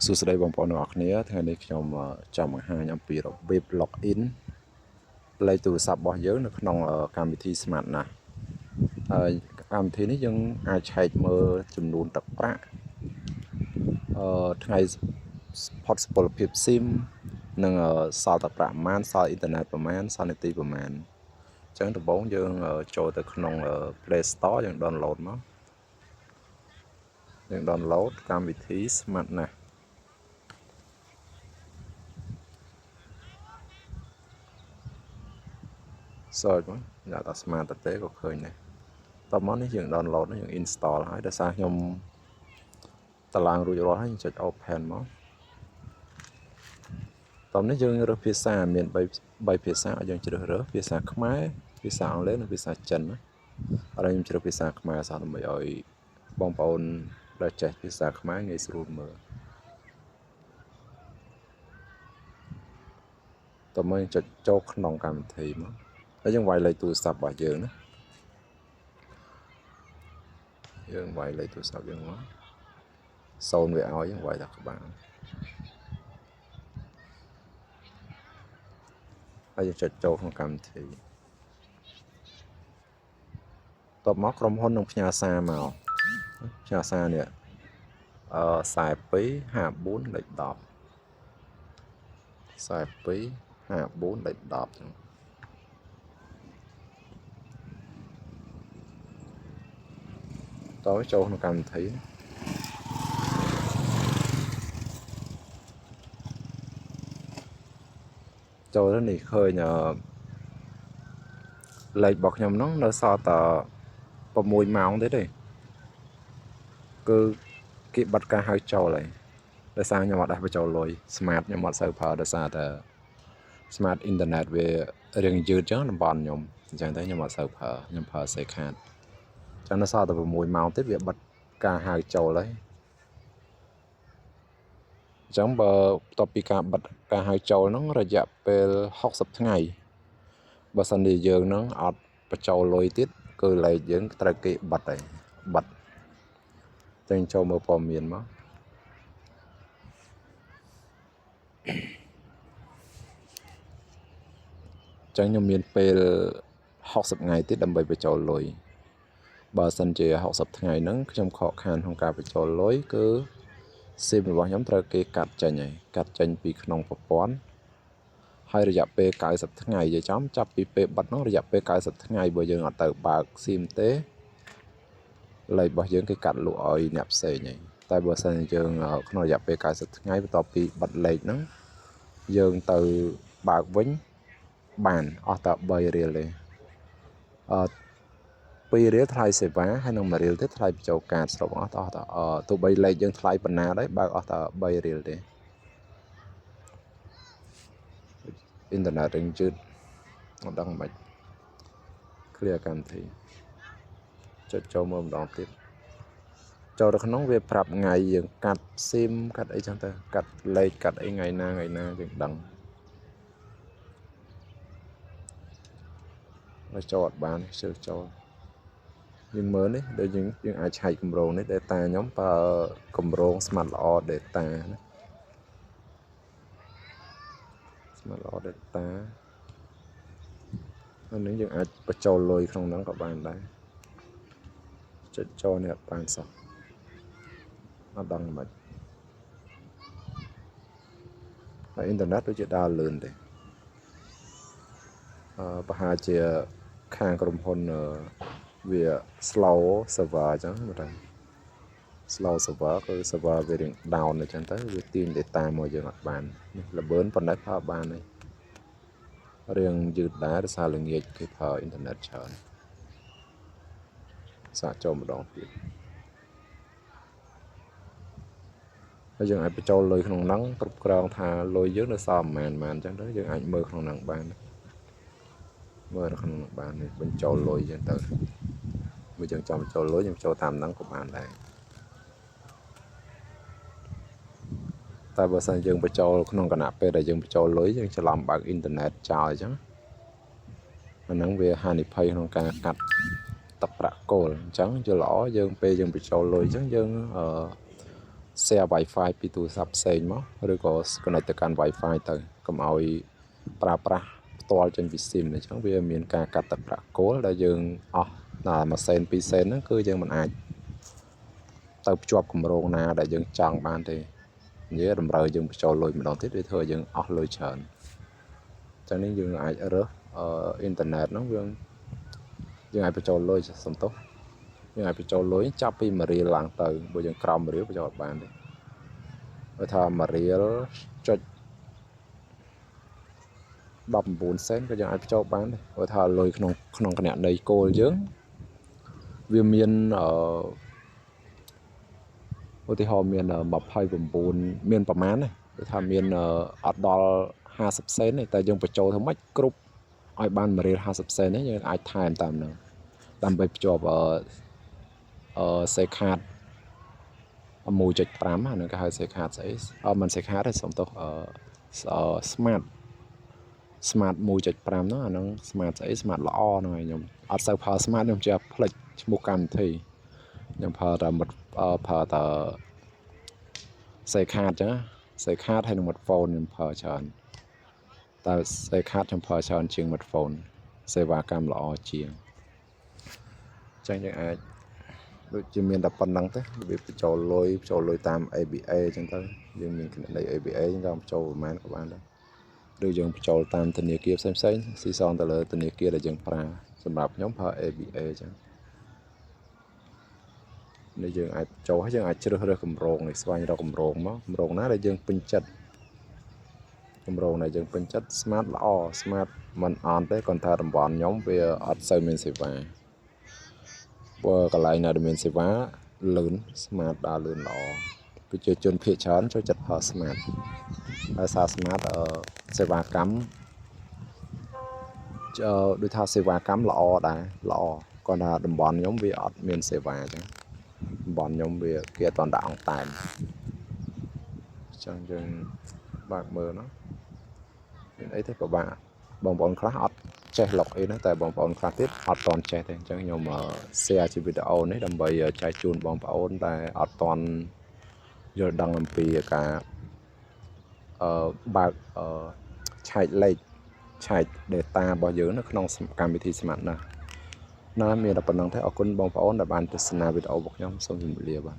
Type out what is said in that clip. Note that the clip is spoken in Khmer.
សួស្តីបងប្អូនទាំងអស់គ្នាថ្ងៃនេះខ្ញុំចង់បង្ហាញអំពីរបៀប login លេខទូរស័ព្ទរបស់យើងនៅក្នុងកម្មវិធី Smart ណាស់ហើយកម្មវិធីនេះយើងអាចឆែកមើលចំនួនទឹកប្រាក់ថ្ងៃផុតសុពលភាព SIM និងសល់ទឹកប្រាក់ប្រមាណសល់អ៊ីនធឺណិតប្រមាណសល់នាទីប្រមាណអញ្ចឹងដំបូងយើងចូលទៅក្នុង Play Store យើង download មកយើង download កម្មវិធី Smart ណាស់search មកដាក់ថា Smart ទៅទេក៏ឃើញដែរតោះមកនេះយើង download យើង install ហើយដោយសារខ្ញុំតឡើងរួចរាល់ហើយយើងចុច open មកតោះនេះយើងរើសភាសាមាន3ភាសាឲ្យយើងជ្រើសរើសភាសាខ្មែរភាសាអង់គ្លេសនិងភាសាចិនណាឥឡូវខ្ញុំជ្រើសភាសាខ្មែរសោះដើម្បីឲ្យបងប្អូនដែលចេះភាសាខ្មែរងាយស្រួលមើលតោះមកយើងចុចចូលក្នុងកម្មវិធីមកហើយយើងវាយលេខទូរស័ព្ទរបស់យើងណាយើងវាយលេខទូរស័ព្ទយើងមក0វាឲ្យយើងវាយថាក្បាលហើយយើងចុចចូលក្នុងកម្មវិធីតបមកក្រុមហ៊ុននឹងផ្ញើសារមកផ្ញើសារនេះ42 54លេខ10 42 54លេខ10ចឹងតោះចូលក្នុងកម្មវិធីចូលទៅនេះឃើញលេខរបស់ខ្ញុំហ្នឹងនៅសល់តែ6ម៉ោងទេគឺគេបិទការហៅចូលហើយដោយសារខ្ញុំអត់ដែរបញ្ចូលលុយ Smart ខ្ញុំអត់សូវប្រើដោយសារតែ Smart Internet វារៀងយឺតចឹងតំបន់ខ្ញុំអញ្ចឹងតែខ្ញុំអត់សូវប្រើខ្ញុំប្រើ SIM card ចឹងនៅសល់តែ6ម៉ោងទៀតវាបិទការហៅចូលហើយអញ្ចឹងបើបន្ទាប់ពីការបិទការហៅចូលហ្នឹងរយៈពេល60ថ្ងៃបើសិនជាយើងហ្នឹងអត់បញ្ចូលលុយទៀតគឺលេខយើងត្រូវគេបិទហើយបិទចឹងចូលមើលព័ត៌មានមកចឹងខ្ញុំមានពេល60ថ្ងៃទៀតដើម្បីបញ្ចូលលុយបើសិនជា60ថ្ងៃហ្នឹងខ្ញុំខកខានក្នុងការបញ្ចូលលុយគឺ SIM របស់ខ្ញុំត្រូវគេកាត់ចេញហើយកាត់ចេញពីក្នុងប្រព័ន្ធហើយរយៈពេល90ថ្ងៃនិយាយចំចាប់ពីពេលបិទនោះរយៈពេល90ថ្ងៃបើយើងអត់ទៅបើក SIM ទេលេខរបស់យើងគេកាត់លក់ឲ្យអ្នកផ្សេងហើយតែបើសិនជាយើងក្នុងរយៈពេល90ថ្ងៃបន្ទាប់ពីបិទលេខហ្នឹងយើងទៅបើកវិញបានអស់តែ3រៀលទេ2រៀលថ្លៃសេវាហើយនឹង1រៀលទៀតថ្លៃបញ្ចូលកាតសរុបអស់តែទោះបីលេខយើងថ្លៃប៉ុណ្ណាដែរបើកអស់តែ3រៀលទេអ៊ីនធឺណិតរៀងយឺតអត់ដឹងមិន clear កម្មវិធីចុចចូលមើលម្ដងទៀតចូលទៅក្នុងវាប្រាប់ថ្ងៃយើងកាត់ SIM កាត់អីចឹងទៅកាត់លេខកាត់អីថ្ងៃណាយើងដឹងហើយចូលអត់បានជឿចូលយើងមើលនេះដូចយើងអាចឆែកគម្រោងនេះ data ខ្ញុំប្រើគម្រោង Smartល្អ data ណា Smartល្អ data ហើយនឹងយើងអាចបញ្ចូលលុយក្នុងហ្នឹងក៏បានដែរចុចចូលនេះអត់បានសោះអត់ដឹងមិនហើយអ៊ីនធឺណិតដូចជាដើរលឿនទេប្រហែលជាខាងក្រុមហ៊ុនវា slow server អញ្ចឹងមើលទៅ slow server គឺ server វារៀង down អញ្ចឹងទៅវាទាញ data មកយើងអត់បាននេះល្បឿនប៉ុណ្ណេះប្រើបានហើយរៀងយឺតដែរដោយសារល្ងាចគេប្រើអ៊ីនធឺណិតច្រើនសាកចូលម្ដងទៀតហើយយើងអាចបញ្ចូលលុយក្នុងហ្នឹងគ្រប់គ្រងថាលុយយើងនៅសល់ប្រហែលអញ្ចឹងទៅយើងអាចមើលក្នុងហ្នឹងបានមើលនៅក្នុងហ្នឹងបានបញ្ចូលលុយអញ្ចឹងទៅបើយើងចង់បញ្ចូលលុយយើងចូលតាមហ្នឹងក៏បានដែរតែបើសិនយើងបញ្ចូលក្នុងគណៈពេលដែលយើងបញ្ចូលលុយយើងច្រឡំបើកអ៊ីនធឺណិតចោលអញ្ចឹងអាហ្នឹងវាហានិភ័យក្នុងការកាត់ទឹកប្រាក់គោលអញ្ចឹងយល់ល្អយើងពេលយើងបញ្ចូលលុយអញ្ចឹងយើង share Wi-Fi ពីទូរស័ព្ទផ្សេងមកឬក៏ connect ទៅកាន់ Wi-Fi ទៅកុំឲ្យប្រើប្រាស់ផ្ទាល់ចេញពី SIM អញ្ចឹងវាមានការកាត់ទឹកប្រាក់គោលដែលយើងអស់ដល់មួយសេនពីរសេនហ្នឹងគឺយើងមិនអាចទៅភ្ជាប់គម្រោងណាដែលយើងចង់បានទេនិយាយតម្រូវយើងបញ្ចូលលុយម្ដងទៀតវាធ្វើឲ្យយើងអស់លុយច្រើនអញ្ចឹងនេះយើងអាចរើសអ៊ីនធឺណិតហ្នឹងយើងអាចបញ្ចូលលុយសំទោសយើងអាចបញ្ចូលលុយចាប់ពី1រៀលឡើងទៅបើយើងក្រោម1រៀលបញ្ចូលអត់បានទេបើថា1រៀលចុច19សេនក៏យើងអាចបញ្ចូលបានដែរបើថាលុយក្នុងគណនីគោលយើងវាមានឧទាហរណ៍មាន29មានប្រមាណណាគឺថាមានអត់ដល់50សេនទេតែយើងបញ្ចូលធ្វើម៉េចគ្រប់ឲ្យបាន1រៀល50សេននេះយើងអាចថែមតាមហ្នឹងដើម្បីភ្ជាប់សេខាត 1.5 អាហ្នឹងគេហៅសេខាតស្អីមិនសេខាតទេសំទោសsmart 1.5 ហ្នឹងអាហ្នឹង smart ស្អី smart ល្អហ្នឹងហើយខ្ញុំអត់សូវប្រើ smart ខ្ញុំជាផ្លេចឈ្មោះកម្មវិធីខ្ញុំប្រើតែសេខាតអញ្ចឹងសេខាតហើយនឹង smartphone ខ្ញុំប្រើច្រើនតែសេខាតខ្ញុំប្រើច្រើនជាង smartphone សេវាកម្មល្អជាងអញ្ចឹងយើងអាចដូចជាមានតែប៉ុណ្្នឹងទេវាបញ្ចូលលុយតាម ABA អញ្ចឹងទៅយើងមានគណនី ABA អញ្ចឹងបញ្ចូលប្រហែលក៏បានដែរឬយើងបញ្ចូលតាមធនាគារផ្សេងស៊ីសងទៅលើធនាគារដែលយើងប្រើសម្រាប់ខ្ញុំប្រើ ABA អញ្ចឹងនេះយើងអាចចូលហើយយើងអាចជ្រើសរើសគម្រោងនេះស្វែងរកគម្រោងមកគម្រោងណាដែលយើងពេញចិត្តគម្រោងដែលយើងពេញចិត្ត smart ល្អ smart មិនអន់ទេគ្រាន់តែតំបន់ខ្ញុំវាអត់សូវមានសេវាបើកន្លែងណាដែលមានសេវាលឿន smart ដើរលឿនល្អប្រជាជនភាគច្រើនចូលចិត្តប្រើ smart ហើយសារ smart សេវាកម្មដូចថាសេវាកម្មល្អដែរល្អគ្រាន់តែតំបន់ខ្ញុំវាអត់មានសេវាអញ្ចឹងតំបន់ខ្ញុំវាគេអត់ដាក់អង្គតែនអញ្ចឹងយើងបើកមើលមានអីទេពិបាកបងប្អូនខ្លះអត់ចេះ login ណាតែបងប្អូនខ្លះទៀតអត់តន់ចេះទេអញ្ចឹងខ្ញុំ share ជាវីដេអូនេះដើម្បីចែកជូនបងប្អូនដែលអត់តន់យល់ដឹងអំពីការបើកឆែកលេខឆែក data របស់យើងនៅក្នុងកម្មវិធី Smart ណាមានតែប៉ុណ្្នឹងទេអរគុណបងប្អូនដែលបានទស្សនាវីដេអូរបស់ខ្ញុំសូមជម្រាបលាបាទ